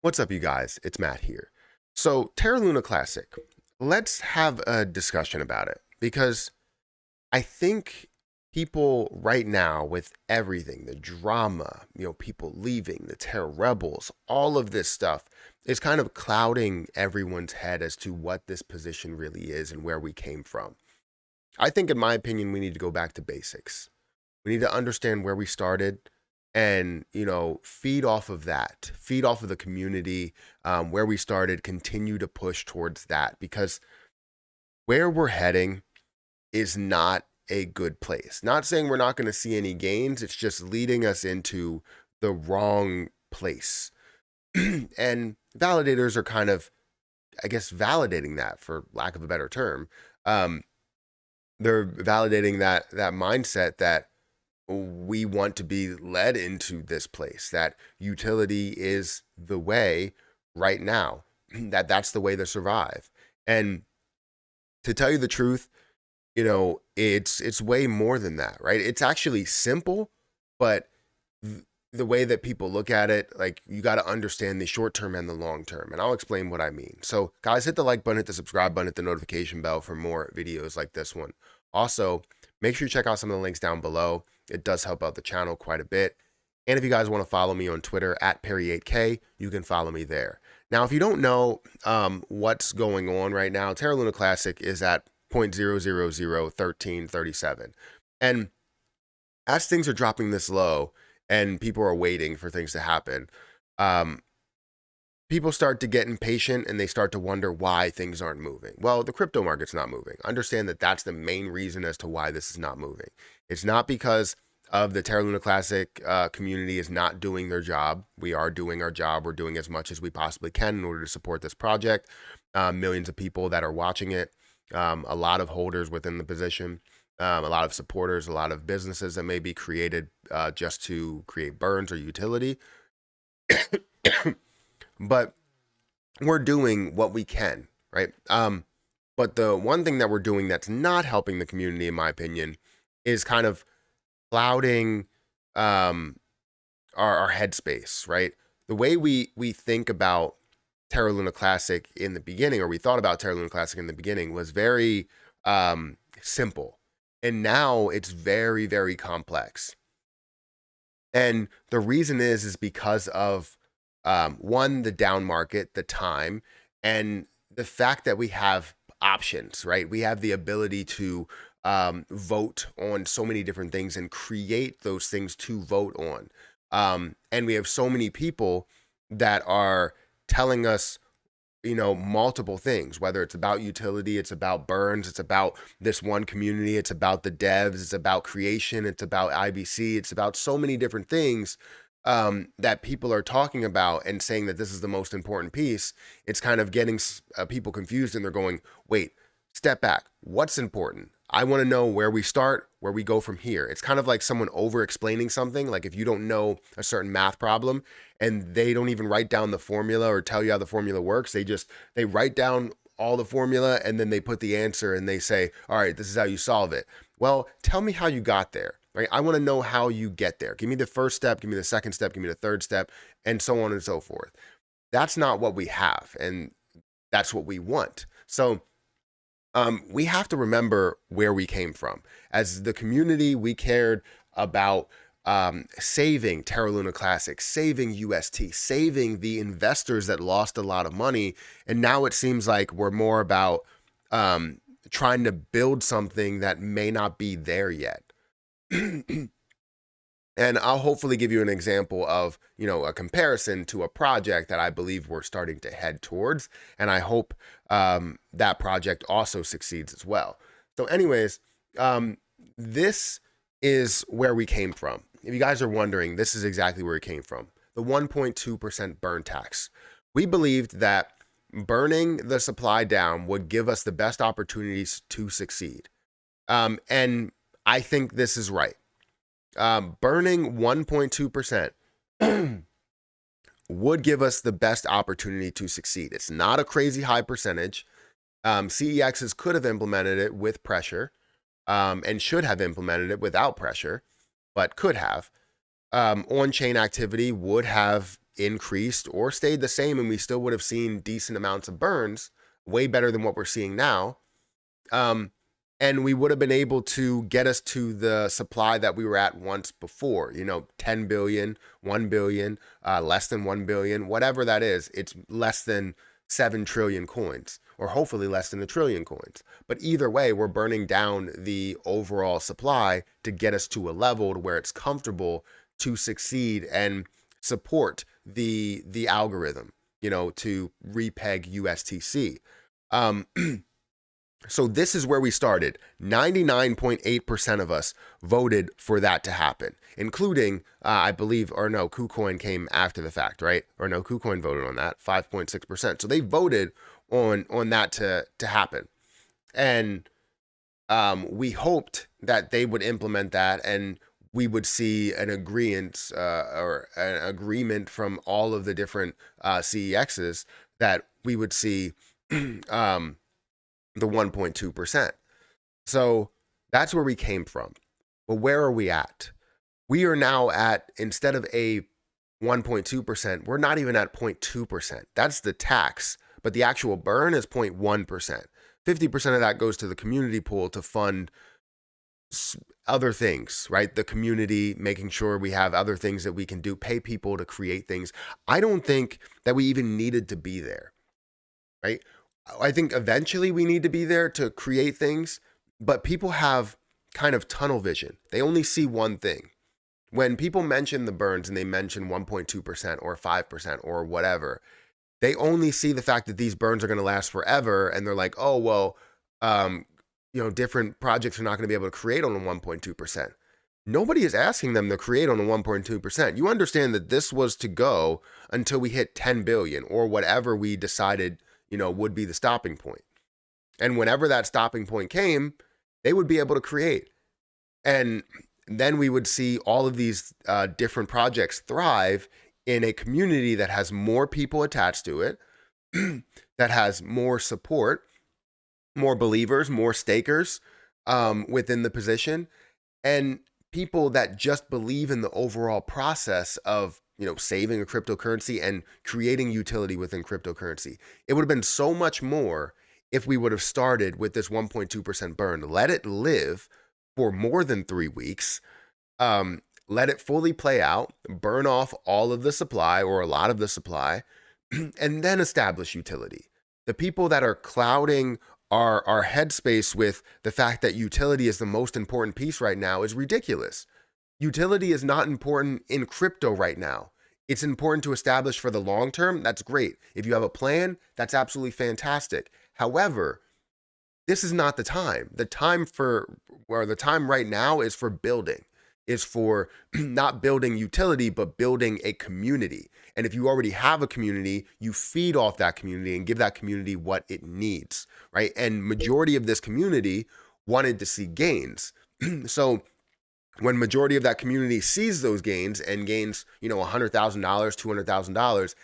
What's up, you guys? It's Matt here. So, Terra Luna Classic, let's have a discussion about it because I think people right now, with everything, the drama, people leaving, the Terra Rebels, all of this stuff is kind of clouding everyone's head as to what this position really is and where we came from. I think, in my opinion, we need to go back to basics. We need to understand where we started and, feed off of that, feed off of the community, where we started, continue to push towards that because where we're heading is not a good place. Not saying we're not going to see any gains, it's just leading us into the wrong place. And validators are kind of, I guess, validating that for lack of a better term. Um, they're validating that mindset that we want to be led into this place, that utility is the way right now, that's the way to survive. And to tell you the truth, it's way more than that, right? It's actually simple, but the way that people look at it, like, you got to understand the short term and the long term, and I'll explain what I mean. So guys, hit the like button, hit the subscribe button, hit the notification bell for more videos like this one. Also, make sure you check out some of the links down below. It does help out the channel quite a bit. And if you guys want to follow me on Twitter at Perry8K, you can follow me there. Now, if you don't know what's going on right now, Terra Luna Classic is at 0.0001337. And as things are dropping this low and people are waiting for things to happen, um, people start to get impatient and they start to wonder why things aren't moving. Well, the crypto market's not moving. Understand that that's the main reason as to why this is not moving. It's not because of the Terra Luna Classic community is not doing their job. We are doing our job. We're doing as much as we possibly can in order to support this project. Millions of people that are watching it, a lot of holders within the position, a lot of supporters, a lot of businesses that may be created just to create burns or utility. But we're doing what we can, right? But the one thing that we're doing that's not helping the community, in my opinion, is kind of clouding um, our headspace, right? The way we think about Terra Luna Classic in the beginning, or we thought about Terra Luna Classic in the beginning, was very simple, and now it's very, very complex. And the reason is because of one, the down market, the time, and the fact that we have options, right? We have the ability to vote on so many different things and create those things to vote on. And we have so many people that are telling us, multiple things, whether it's about utility, it's about burns, it's about this one community, it's about the devs, it's about creation, it's about IBC, it's about so many different things that people are talking about and saying that this is the most important piece. It's kind of getting people confused, and they're going, wait, step back. What's important? I want to know where we start, where we go from here. It's kind of like someone over explaining something. Like, if you don't know a certain math problem and they don't even write down the formula or tell you how the formula works, they write down all the formula and then they put the answer and they say, all right, this is how you solve it. Well, tell me how you got there, right? I want to know how you get there. Give me the first step, give me the second step, give me the third step, and so on and so forth. That's not what we have, and that's what we want. So we have to remember where we came from. As the community, we cared about saving Terra Luna Classic, saving UST, saving the investors that lost a lot of money. And now it seems like we're more about trying to build something that may not be there yet. And I'll hopefully give you an example of, a comparison to a project that I believe we're starting to head towards. And I hope that project also succeeds as well. So anyways, this is where we came from. If you guys are wondering, this is exactly where it came from. The 1.2% burn tax. We believed that burning the supply down would give us the best opportunities to succeed. And I think this is right. Burning 1.2% would give us the best opportunity to succeed. It's not a crazy high percentage. CEXs could have implemented it with pressure, and should have implemented it without pressure, but could have. On-chain activity would have increased or stayed the same, and we still would have seen decent amounts of burns, way better than what we're seeing now. And we would have been able to get us to the supply that we were at once before, 10 billion, 1 billion, less than 1 billion, whatever that is. It's less than 7 trillion coins, or hopefully less than 1 trillion coins. But either way, we're burning down the overall supply to get us to a level where it's comfortable to succeed and support the algorithm, to repeg USTC. So this is where we started. 99.8% of us voted for that to happen, including, I believe, or no, KuCoin came after the fact, right? Or no, KuCoin voted on that, 5.6%. So they voted on that to happen. And we hoped that they would implement that, and we would see an agreement or an agreement from all of the different CEXs that we would see the 1.2%. So that's where we came from. But where are we at? We are now at, instead of a 1.2%, we're not even at 0.2%. That's the tax, but the actual burn is 0.1%. 50% of that goes to the community pool to fund other things, right? The community, making sure we have other things that we can do, pay people to create things. I don't think that we even needed to be there, right? I think eventually we need to be there to create things, but people have kind of tunnel vision. They only see one thing. When people mention the burns and they mention 1.2% or 5% or whatever, they only see the fact that these burns are going to last forever. And they're like, oh, well, different projects are not going to be able to create on a 1.2%. Nobody is asking them to create on a 1.2%. You understand that this was to go until we hit 10 billion or whatever we decided would be the stopping point. And whenever that stopping point came, they would be able to create. And then we would see all of these different projects thrive in a community that has more people attached to it, that has more support, more believers, more stakers within the position, and people that just believe in the overall process of saving a cryptocurrency and creating utility within cryptocurrency. It would have been so much more if we would have started with this 1.2% burn. Let it live for more than 3 weeks. Let it fully play out, burn off all of the supply or a lot of the supply, and then establish utility. The people that are clouding our headspace with the fact that utility is the most important piece right now is ridiculous. Utility is not important in crypto right now. It's important to establish for the long term. That's great. If you have a plan, that's absolutely fantastic. However, this is not the time. The time right now is for building, is for not building utility, but building a community. And if you already have a community, you feed off that community and give that community what it needs, right? And majority of this community wanted to see gains. So when majority of that community sees those gains and gains, $100,000, $200,000,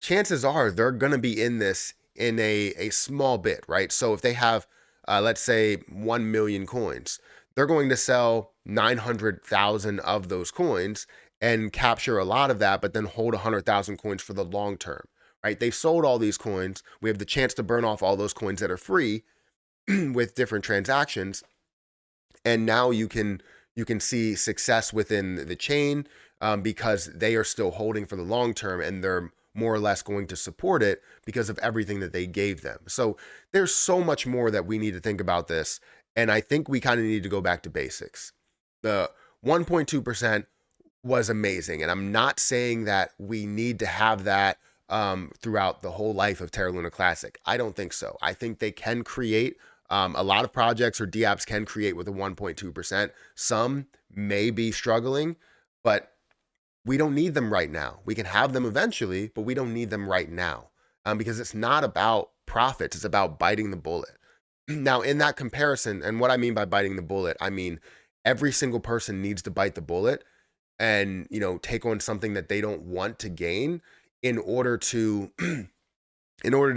chances are they're going to be in this in a small bit, right? So if they have, let's say 1 million coins, they're going to sell 900,000 of those coins and capture a lot of that, but then hold 100,000 coins for the long term, right? They sold all these coins. We have the chance to burn off all those coins that are free with different transactions. And now you can see success within the chain because they are still holding for the long term, and they're more or less going to support it because of everything that they gave them. So there's so much more that we need to think about this. And I think we kind of need to go back to basics. The 1.2% was amazing. And I'm not saying that we need to have that throughout the whole life of Terra Luna Classic. I don't think so. I think they can create a lot of projects or DApps can create with a 1.2%. Some may be struggling, but we don't need them right now. We can have them eventually, but we don't need them right now because it's not about profits. It's about biting the bullet. Now, in that comparison, and what I mean by biting the bullet, I mean every single person needs to bite the bullet and take on something that they don't want to gain in order to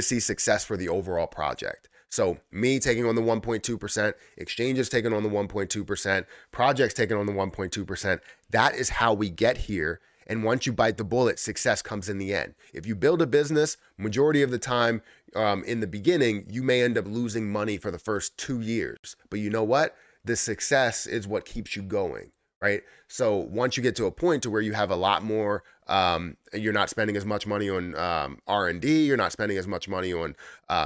see success for the overall project. So me taking on the 1.2%, exchanges taking on the 1.2%, projects taking on the 1.2%, that is how we get here. And once you bite the bullet, success comes in the end. If you build a business, majority of the time in the beginning, you may end up losing money for the first 2 years. But you know what? The success is what keeps you going, right? So once you get to a point to where you have a lot more, you're not spending as much money on R&D, you're not spending as much money on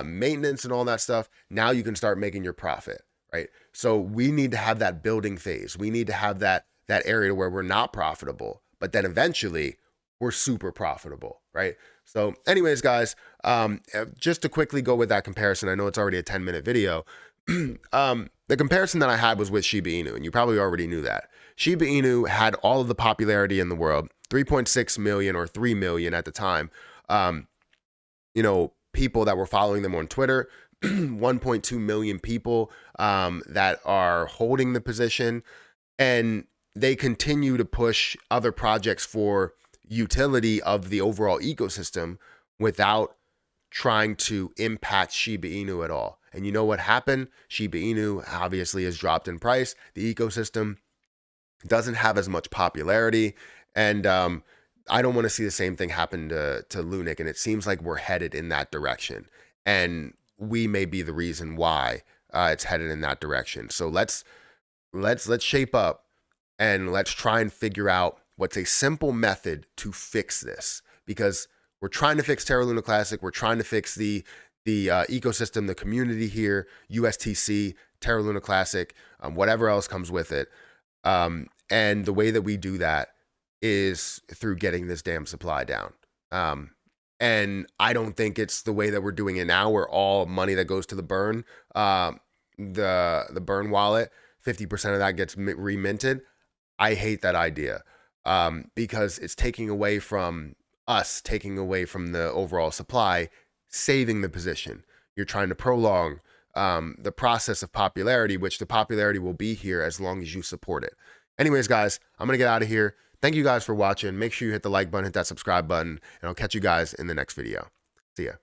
maintenance and all that stuff. Now you can start making your profit, right? So we need to have that building phase. We need to have that area where we're not profitable, but then eventually we're super profitable, right? So anyways, guys, just to quickly go with that comparison, I know it's already a 10-minute video. The comparison that I had was with Shiba Inu, and you probably already knew that. Shiba Inu had all of the popularity in the world, 3.6 million or 3 million at the time, people that were following them on Twitter, 1.2 million people that are holding the position, and they continue to push other projects for utility of the overall ecosystem without trying to impact Shiba Inu at all. And you know what happened? Shiba Inu obviously has dropped in price. The ecosystem doesn't have as much popularity. And I don't want to see the same thing happen to Lunic. And it seems like we're headed in that direction. And we may be the reason why it's headed in that direction. So let's shape up and let's try and figure out what's a simple method to fix this, because we're trying to fix Terra Luna Classic. We're trying to fix the ecosystem, the community here, USTC, Terra Luna Classic, whatever else comes with it. And the way that we do that is through getting this damn supply down. And I don't think it's the way that we're doing it now, where all money that goes to the burn, the burn wallet, 50% of that gets reminted. I hate that idea because it's taking away from us, taking away from the overall supply, saving the position. You're trying to prolong the process of popularity, which the popularity will be here as long as you support it. Anyways, guys, I'm going to get out of here. Thank you guys for watching. Make sure you hit the like button, hit that subscribe button, and I'll catch you guys in the next video. See ya.